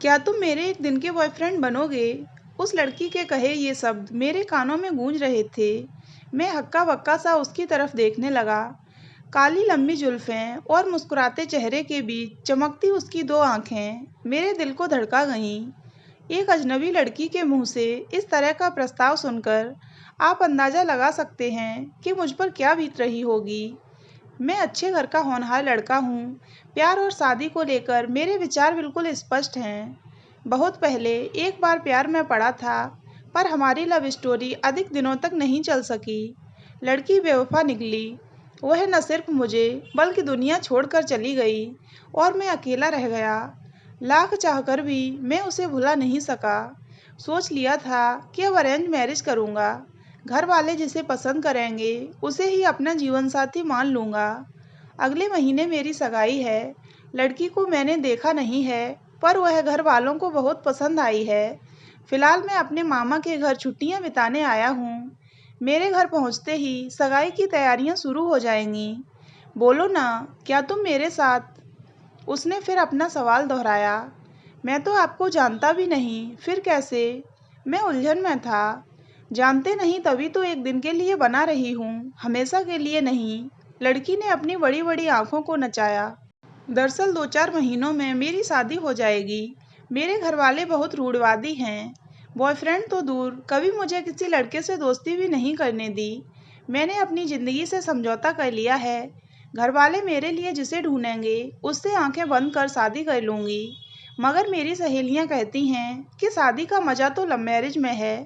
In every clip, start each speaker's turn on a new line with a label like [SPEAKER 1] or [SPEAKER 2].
[SPEAKER 1] क्या तुम मेरे एक दिन के बॉयफ्रेंड बनोगे? उस लड़की के कहे ये शब्द मेरे कानों में गूंज रहे थे। मैं हक्का बक्का सा उसकी तरफ देखने लगा। काली लंबी जुल्फें और मुस्कुराते चेहरे के बीच चमकती उसकी दो आंखें मेरे दिल को धड़का गईं। एक अजनबी लड़की के मुंह से इस तरह का प्रस्ताव सुनकर आप अंदाजा लगा सकते हैं कि मुझ पर क्या बीत रही होगी। मैं अच्छे घर का होनहार लड़का हूँ। प्यार और शादी को लेकर मेरे विचार बिल्कुल स्पष्ट हैं। बहुत पहले एक बार प्यार में पड़ा था, पर हमारी लव स्टोरी अधिक दिनों तक नहीं चल सकी। लड़की बेवफा निकली। वह न सिर्फ मुझे बल्कि दुनिया छोड़कर चली गई और मैं अकेला रह गया। लाख चाहकर भी मैं उसे भुला नहीं सका। सोच लिया था कि अब अरेंज मैरिज करूँगा। घर वाले जिसे पसंद करेंगे उसे ही अपना जीवन साथी मान लूँगा। अगले महीने मेरी सगाई है। लड़की को मैंने देखा नहीं है, पर वह घर वालों को बहुत पसंद आई है। फिलहाल मैं अपने मामा के घर छुट्टियां बिताने आया हूँ। मेरे घर पहुँचते ही सगाई की तैयारियां शुरू हो जाएंगी। बोलो ना, क्या तुम मेरे साथ? उसने फिर अपना सवाल दोहराया। मैं तो आपको जानता भी नहीं, फिर कैसे? मैं उलझन में था। जानते नहीं तभी तो एक दिन के लिए बना रही हूँ, हमेशा के लिए नहीं। लड़की ने अपनी बड़ी बड़ी आंखों को नचाया। दरअसल 2-4 महीनों में मेरी शादी हो जाएगी। मेरे घर वाले बहुत रूढ़वादी हैं। बॉयफ्रेंड तो दूर, कभी मुझे किसी लड़के से दोस्ती भी नहीं करने दी। मैंने अपनी ज़िंदगी से समझौता कर लिया है। घर वाले मेरे लिए जिसे ढूंढेंगे उससे आंखें बंद कर शादी कर लूँगी। मगर मेरी सहेलियां कहती हैं कि शादी का मज़ा तो लव मैरिज में है,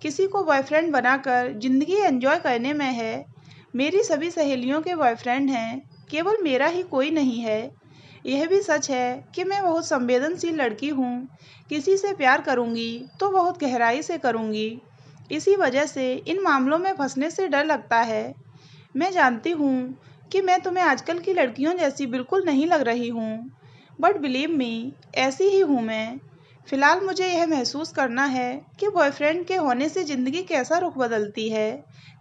[SPEAKER 1] किसी को बॉयफ्रेंड बनाकर ज़िंदगी एंजॉय करने में है। मेरी सभी सहेलियों के बॉयफ्रेंड हैं, केवल मेरा ही कोई नहीं है। यह भी सच है कि मैं बहुत संवेदनशील लड़की हूँ। किसी से प्यार करूँगी तो बहुत गहराई से करूँगी। इसी वजह से इन मामलों में फंसने से डर लगता है। मैं जानती हूँ कि मैं तुम्हें आजकल की लड़कियों जैसी बिल्कुल नहीं लग रही हूँ, बट बिलीव मी, ऐसी ही हूँ मैं। फ़िलहाल मुझे यह महसूस करना है कि बॉयफ्रेंड के होने से ज़िंदगी कैसा रुख बदलती है,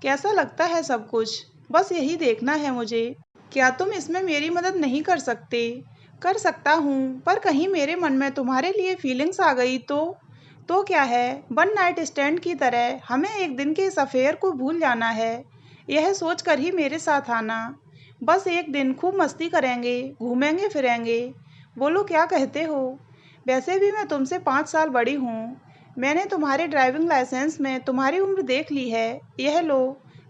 [SPEAKER 1] कैसा लगता है सब कुछ। बस यही देखना है मुझे। क्या तुम इसमें मेरी मदद नहीं कर सकते? कर सकता हूँ, पर कहीं मेरे मन में तुम्हारे लिए फीलिंग्स आ गई तो क्या है, वन नाइट स्टैंड की तरह हमें एक दिन के इस अफेयर को भूल जाना है। यह सोच कर ही मेरे साथ आना। बस एक दिन खूब मस्ती करेंगे, घूमेंगे फिरेंगे। बोलो क्या कहते हो? वैसे भी मैं तुमसे 5 साल बड़ी हूँ। मैंने तुम्हारे ड्राइविंग लाइसेंस में तुम्हारी उम्र देख ली है। यह लो,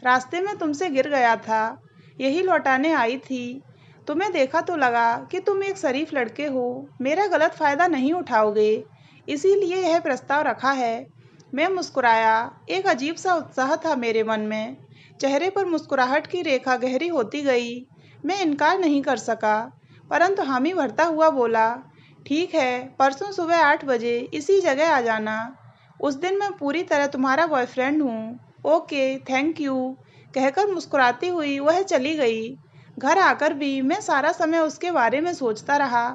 [SPEAKER 1] रास्ते में तुमसे गिर गया था, यही लौटाने आई थी। तुम्हें देखा तो लगा कि तुम एक शरीफ लड़के हो, मेरा गलत फ़ायदा नहीं उठाओगे, इसीलिए यह प्रस्ताव रखा है। मैं मुस्कुराया। एक अजीब सा उत्साह था मेरे मन में। चेहरे पर मुस्कुराहट की रेखा गहरी होती गई। मैं इनकार नहीं कर सका, परंतु हामी भरता हुआ बोला, ठीक है, परसों सुबह 8 बजे इसी जगह आ जाना। उस दिन मैं पूरी तरह तुम्हारा बॉयफ्रेंड हूँ। ओके, थैंक यू, कहकर मुस्कुराती हुई वह चली गई। घर आकर भी मैं सारा समय उसके बारे में सोचता रहा।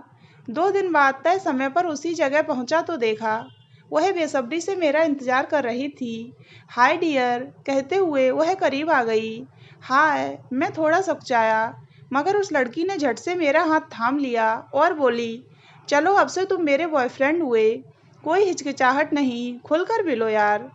[SPEAKER 1] 2 दिन बाद तय समय पर उसी जगह पहुंचा तो देखा, वह बेसब्री से मेरा इंतजार कर रही थी। हाय डियर कहते हुए वह करीब आ गई। हाय, मैं थोड़ा सकुचाया, मगर उस लड़की ने झट से मेरा हाथ थाम लिया और बोली, चलो अब से तुम मेरे बॉयफ्रेंड हुए। कोई हिचकिचाहट नहीं, खुलकर भी लो यार।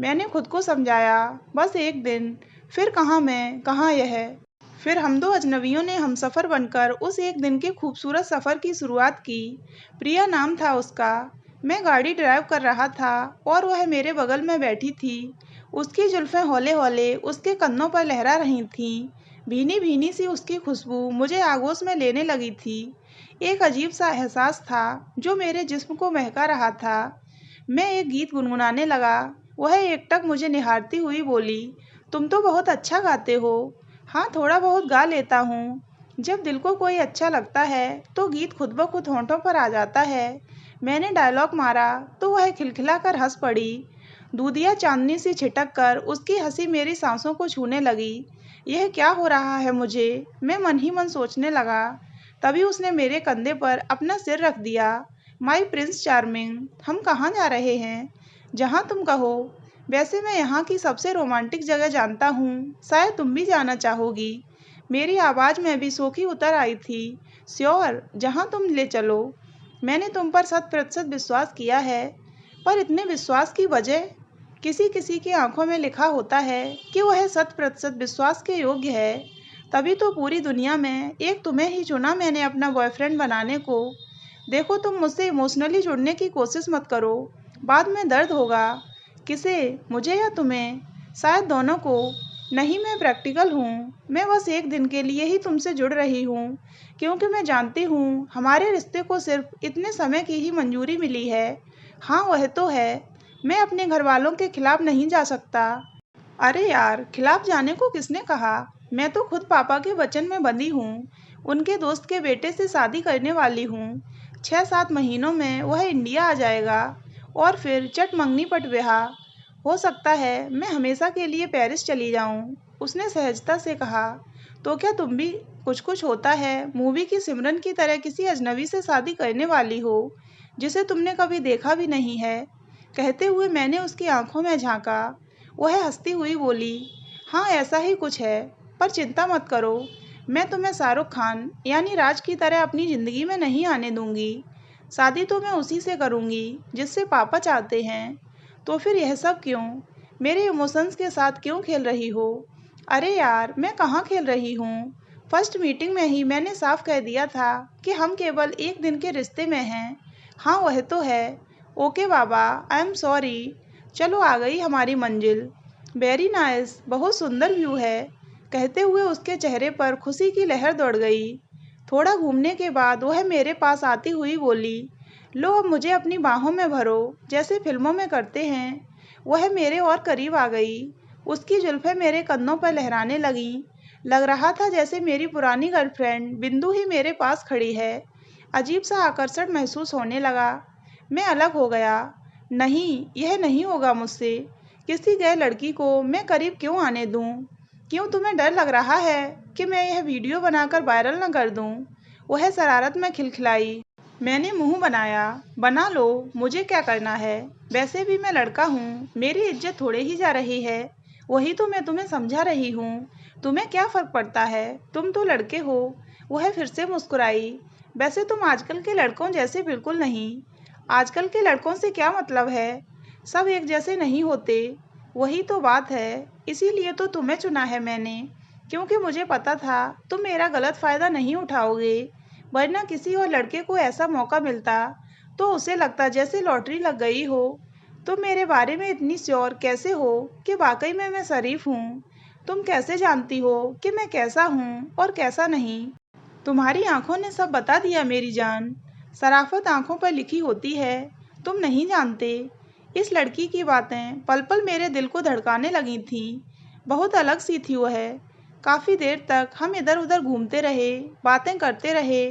[SPEAKER 1] मैंने खुद को समझाया, बस एक दिन, फिर कहाँ मैं, कहाँ यह। फिर हम दो अजनबियों ने हमसफ़र बनकर उस एक दिन के खूबसूरत सफ़र की शुरुआत की। प्रिया नाम था उसका। मैं गाड़ी ड्राइव कर रहा था और वह मेरे बगल में बैठी थी। उसकी जुल्फ़ें हौले हौले उसके कंधों पर लहरा रही थीं। भीनी भीनी सी उसकी खुशबू मुझे आगोश में लेने लगी थी। एक अजीब सा एहसास था जो मेरे जिस्म को महका रहा था। मैं एक गीत गुनगुनाने लगा। वह एकटक मुझे निहारती हुई बोली, तुम तो बहुत अच्छा गाते हो। हाँ, थोड़ा बहुत गा लेता हूँ। जब दिल को कोई अच्छा लगता है तो गीत खुद ब खुद होंठों पर आ जाता है। मैंने डायलॉग मारा तो वह खिलखिला कर हंस पड़ी। दूधिया चांदनी सी छिटक कर उसकी हंसी मेरी सांसों को छूने लगी। यह क्या हो रहा है मुझे, मैं मन ही मन सोचने लगा। तभी उसने मेरे कंधे पर अपना सिर रख दिया। माई प्रिंस चार्मिंग, हम कहाँ जा रहे हैं? जहाँ तुम कहो। वैसे मैं यहाँ की सबसे रोमांटिक जगह जानता हूँ, शायद तुम भी जाना चाहोगी। मेरी आवाज़ में भी सोखी उतर आई थी। श्योर, जहाँ तुम ले चलो। मैंने तुम पर 100% विश्वास किया है, पर इतने विश्वास की वजह? किसी किसी की आंखों में लिखा होता है कि वह 100% विश्वास के योग्य है। तभी तो पूरी दुनिया में एक तुम्हें ही चुना मैंने अपना बॉयफ्रेंड बनाने को। देखो, तुम मुझसे इमोशनली जुड़ने की कोशिश मत करो, बाद में दर्द होगा। किसे, मुझे या तुम्हें? शायद दोनों को। नहीं, मैं प्रैक्टिकल हूँ। मैं बस एक दिन के लिए ही तुमसे जुड़ रही हूँ, क्योंकि मैं जानती हूँ हमारे रिश्ते को सिर्फ इतने समय की ही मंजूरी मिली है। हाँ, वह तो है, मैं अपने घर वालों के खिलाफ नहीं जा सकता। अरे यार, खिलाफ जाने को किसने कहा? मैं तो खुद पापा के वचन में बंधी हूँ। उनके दोस्त के बेटे से शादी करने वाली हूँ। 6-7 महीनों में वह इंडिया आ जाएगा और फिर चट मंगनी पट ब्याह। हो सकता है मैं हमेशा के लिए पेरिस चली जाऊँ, उसने सहजता से कहा। तो क्या तुम भी कुछ कुछ होता है मूवी की सिमरन की तरह किसी अजनबी से शादी करने वाली हो, जिसे तुमने कभी देखा भी नहीं है? कहते हुए मैंने उसकी आंखों में झांका। वह हंसती हुई बोली, हाँ, ऐसा ही कुछ है, पर चिंता मत करो, मैं तुम्हें शाहरुख खान यानी राज की तरह अपनी ज़िंदगी में नहीं आने दूंगी। शादी तो मैं उसी से करूंगी जिससे पापा चाहते हैं। तो फिर यह सब क्यों? मेरे इमोशंस के साथ क्यों खेल रही हो? अरे यार, मैं कहाँ खेल रही हूँ? फर्स्ट मीटिंग में ही मैंने साफ कह दिया था कि हम केवल एक दिन के रिश्ते में हैं। हाँ, वह तो है। Okay Baba, I am sorry. चलो, आ गई हमारी मंजिल। वेरी नाइस, बहुत सुंदर व्यू है। कहते हुए उसके चेहरे पर खुशी की लहर दौड़ गई। थोड़ा घूमने के बाद वह मेरे पास आती हुई बोली, लो अब मुझे अपनी बाहों में भरो, जैसे फिल्मों में करते हैं। वह मेरे और करीब आ गई। उसकी जुल्फें मेरे कंधों पर लहराने लगीं। लग रहा था जैसे मेरी पुरानी गर्लफ्रेंड बिंदु ही मेरे पास खड़ी है। अजीब सा आकर्षण महसूस होने लगा। मैं अलग हो गया। नहीं, यह नहीं होगा मुझसे। किसी गए लड़की को मैं करीब क्यों आने दूं? क्यों, तुम्हें डर लग रहा है कि मैं यह वीडियो बनाकर वायरल न कर दूं? वह शरारत में खिलखिलाई। मैंने मुंह बनाया। बना लो, मुझे क्या करना है? वैसे भी मैं लड़का हूँ, मेरी इज्जत थोड़े ही जा रही है। वही तो मैं तुम्हें समझा रही हूँ। तुम्हें क्या फर्क पड़ता है, तुम तो लड़के हो। वह फिर से मुस्कुराई। वैसे तुम आजकल के लड़कों जैसे बिल्कुल नहीं। आजकल के लड़कों से क्या मतलब है? सब एक जैसे नहीं होते। वही तो बात है, इसीलिए तो तुम्हें चुना है मैंने, क्योंकि मुझे पता था तुम मेरा गलत फ़ायदा नहीं उठाओगे। वरना किसी और लड़के को ऐसा मौका मिलता तो उसे लगता जैसे लॉटरी लग गई हो। तुम मेरे बारे में इतनी श्योर कैसे हो कि वाकई में मैं शरीफ हूँ? तुम कैसे जानती हो कि मैं कैसा हूँ और कैसा नहीं? तुम्हारी आंखों ने सब बता दिया मेरी जान। शराफत आंखों पर लिखी होती है, तुम नहीं जानते। इस लड़की की बातें पल पल मेरे दिल को धड़काने लगी थीं। बहुत अलग सी थी वह। काफ़ी देर तक हम इधर उधर घूमते रहे, बातें करते रहे।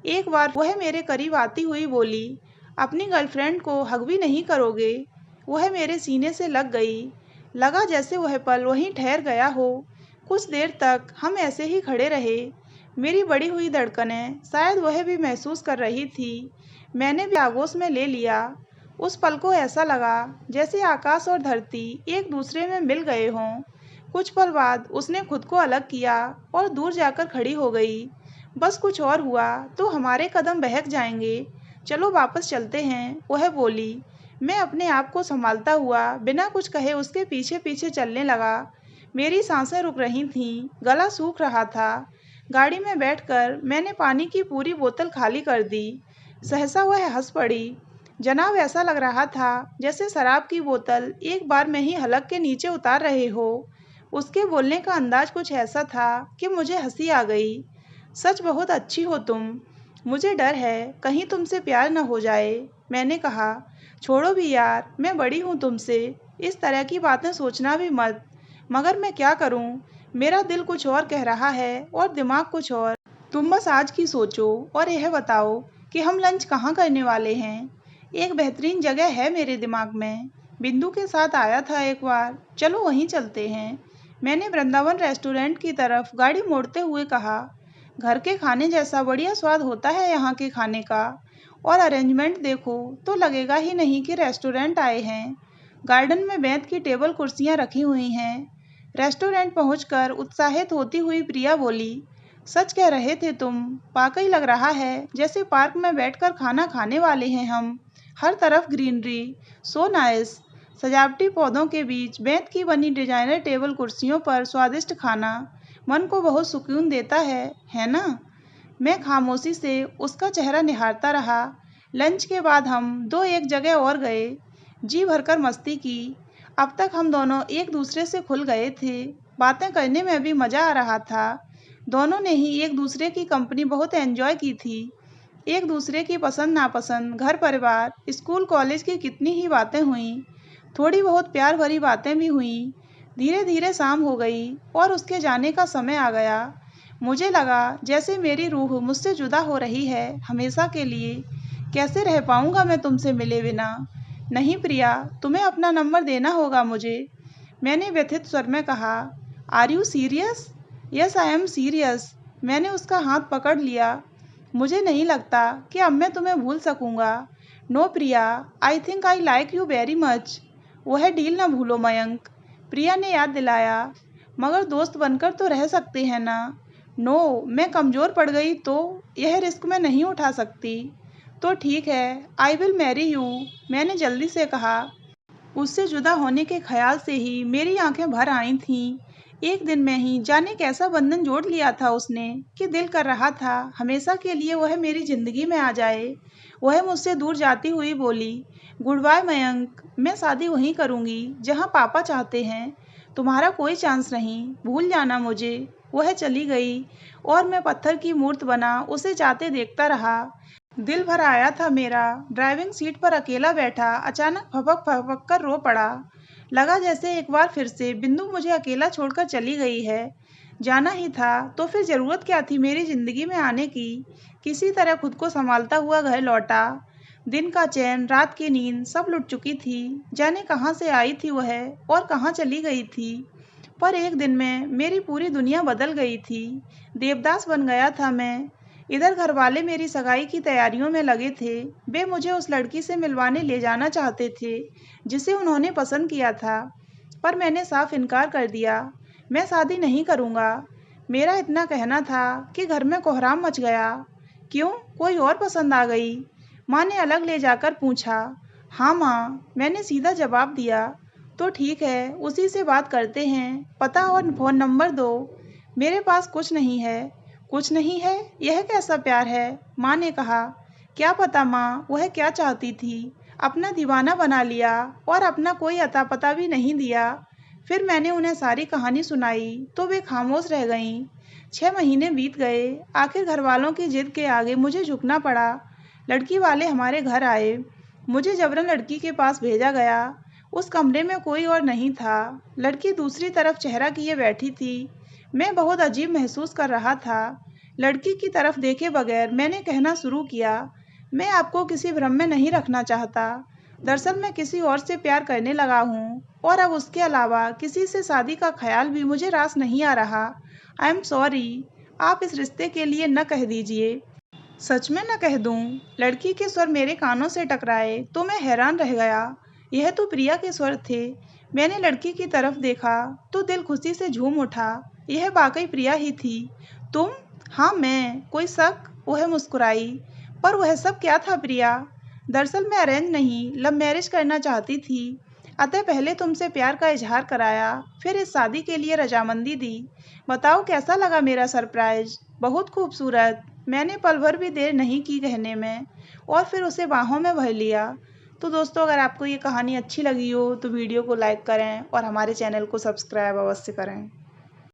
[SPEAKER 1] एक बार वह मेरे करीब आती हुई बोली, अपनी गर्लफ्रेंड को हग भी नहीं करोगे? वह मेरे सीने से लग गई। लगा जैसे वह पल वहीं ठहर गया हो। कुछ देर तक हम ऐसे ही खड़े रहे। मेरी बढ़ी हुई धड़कनें शायद वह भी महसूस कर रही थी। मैंने भी आगोश में ले लिया। उस पल को ऐसा लगा जैसे आकाश और धरती एक दूसरे में मिल गए हों। कुछ पल बाद उसने खुद को अलग किया और दूर जाकर खड़ी हो गई। बस कुछ और हुआ तो हमारे कदम बहक जाएंगे। चलो वापस चलते हैं, वह बोली। मैं अपने आप को संभालता हुआ बिना कुछ कहे उसके पीछे पीछे चलने लगा। मेरी सांसें रुक रही थीं, गला सूख रहा था। गाड़ी में बैठकर मैंने पानी की पूरी बोतल खाली कर दी। सहसा वह हंस पड़ी। जनाब, ऐसा लग रहा था जैसे शराब की बोतल एक बार में ही हलक के नीचे उतार रहे हो। उसके बोलने का अंदाज कुछ ऐसा था कि मुझे हंसी आ गई। सच बहुत अच्छी हो तुम। मुझे डर है कहीं तुमसे प्यार न हो जाए, मैंने कहा। छोड़ो भी यार, मैं बड़ी हूँ तुमसे, इस तरह की बातें सोचना भी मत। मगर मैं क्या करूँ? मेरा दिल कुछ और कह रहा है और दिमाग कुछ और। तुम बस आज की सोचो और यह बताओ कि हम लंच कहाँ करने वाले हैं। एक बेहतरीन जगह है मेरे दिमाग में, बिंदु के साथ आया था एक बार, चलो वहीं चलते हैं। मैंने वृंदावन रेस्टोरेंट की तरफ गाड़ी मोड़ते हुए कहा। घर के खाने जैसा बढ़िया स्वाद होता है यहाँ के खाने का, और अरेंजमेंट देखो तो लगेगा ही नहीं कि रेस्टोरेंट आए हैं। गार्डन में बेंत की टेबल कुर्सियाँ रखी हुई हैं। रेस्टोरेंट पहुंचकर उत्साहित होती हुई प्रिया बोली, सच कह रहे थे तुम। वाकई लग रहा है जैसे पार्क में बैठकर खाना खाने वाले हैं हम। हर तरफ ग्रीनरी, सो नाइस। सजावटी पौधों के बीच बेंत की बनी डिजाइनर टेबल कुर्सियों पर स्वादिष्ट खाना मन को बहुत सुकून देता है ना? मैं खामोशी से उसका चेहरा निहारता रहा। लंच के बाद हम दो एक जगह और गए, जी भरकर मस्ती की। अब तक हम दोनों एक दूसरे से खुल गए थे। बातें करने में भी मज़ा आ रहा था। दोनों ने ही एक दूसरे की कंपनी बहुत एंजॉय की थी। एक दूसरे की पसंद नापसंद, घर परिवार, स्कूल कॉलेज की कितनी ही बातें हुईं। थोड़ी बहुत प्यार भरी बातें भी हुईं। धीरे धीरे शाम हो गई और उसके जाने का समय आ गया। मुझे लगा जैसे मेरी रूह मुझसे जुदा हो रही है हमेशा के लिए। कैसे रह पाऊंगा मैं तुमसे मिले बिना? नहीं प्रिया, तुम्हें अपना नंबर देना होगा मुझे, मैंने व्यथित स्वर में कहा। Are you serious? Yes I am serious. मैंने उसका हाथ पकड़ लिया। मुझे नहीं लगता कि अब मैं तुम्हें भूल सकूंगा। No Priya, I think I like you very much. वह डील ना भूलो मयंक, प्रिया ने याद दिलाया। मगर दोस्त बनकर तो रह सकते हैं ना? नो, मैं कमज़ोर पड़ गई तो यह रिस्क मैं नहीं उठा सकती। तो ठीक है, आई विल मैरी यू, मैंने जल्दी से कहा। उससे जुदा होने के ख्याल से ही मेरी आंखें भर आई थीं। एक दिन में ही जाने कैसा बंधन जोड़ लिया था उसने कि दिल कर रहा था हमेशा के लिए वह मेरी जिंदगी में आ जाए। वह मुझसे दूर जाती हुई बोली, गुड बाय मयंक, मैं शादी वहीं करूँगी जहाँ पापा चाहते हैं। तुम्हारा कोई चांस नहीं, भूल जाना मुझे। वह चली गई और मैं पत्थर की मूर्त बना उसे जाते देखता रहा। दिल भर आया था मेरा। ड्राइविंग सीट पर अकेला बैठा अचानक फपक फपक कर रो पड़ा। लगा जैसे एक बार फिर से बिंदु मुझे अकेला छोड़कर चली गई है। जाना ही था तो फिर ज़रूरत क्या थी मेरी ज़िंदगी में आने की? किसी तरह खुद को संभालता हुआ घर लौटा। दिन का चैन, रात की नींद सब लुट चुकी थी। जाने कहाँ से आई थी वह और कहाँ चली गई थी। पर एक दिन में मेरी पूरी दुनिया बदल गई थी। देवदास बन गया था मैं। इधर घरवाले मेरी सगाई की तैयारियों में लगे थे। वे मुझे उस लड़की से मिलवाने ले जाना चाहते थे जिसे उन्होंने पसंद किया था, पर मैंने साफ इनकार कर दिया। मैं शादी नहीं करूँगा। मेरा इतना कहना था कि घर में कोहराम मच गया। क्यों, कोई और पसंद आ गई? माँ ने अलग ले जाकर पूछा। हाँ माँ, मैंने सीधा जवाब दिया। तो ठीक है, उसी से बात करते हैं। पता और फ़ोन नंबर दो। मेरे पास कुछ नहीं है। कुछ नहीं है? यह कैसा प्यार है? माँ ने कहा। क्या पता माँ, वह क्या चाहती थी। अपना दीवाना बना लिया और अपना कोई अता पता भी नहीं दिया। फिर मैंने उन्हें सारी कहानी सुनाई तो वे खामोश रह गईं। 6 महीने बीत गए। आखिर घर वालों की जिद के आगे मुझे झुकना पड़ा। लड़की वाले हमारे घर आए। मुझे जबरन लड़की के पास भेजा गया। उस कमरे में कोई और नहीं था। लड़की दूसरी तरफ चेहरा किए बैठी थी। मैं बहुत अजीब महसूस कर रहा था। लड़की की तरफ देखे बगैर मैंने कहना शुरू किया, मैं आपको किसी भ्रम में नहीं रखना चाहता। दरअसल मैं किसी और से प्यार करने लगा हूँ और अब उसके अलावा किसी से शादी का ख्याल भी मुझे रास नहीं आ रहा। आई एम सॉरी, आप इस रिश्ते के लिए न कह दीजिए। सच में न कह दूं? लड़की के स्वर मेरे कानों से टकराए तो मैं हैरान रह गया। यह तो प्रिया के स्वर थे। मैंने लड़की की तरफ देखा तो दिल खुशी से झूम उठा। यह वाकई प्रिया ही थी। तुम? हाँ मैं। कोई शक? वह मुस्कुराई। पर वह सब क्या था प्रिया? दरअसल मैं अरेंज नहीं, लव मैरिज करना चाहती थी। अतः पहले तुमसे प्यार का इजहार कराया, फिर इस शादी के लिए रजामंदी दी। बताओ कैसा लगा मेरा सरप्राइज? बहुत खूबसूरत। मैंने पल भर भी देर नहीं की कहने में और फिर उसे बाहों में भर लिया। तो दोस्तों, अगर आपको ये कहानी अच्छी लगी हो तो वीडियो को लाइक करें और हमारे चैनल को सब्सक्राइब अवश्य करें।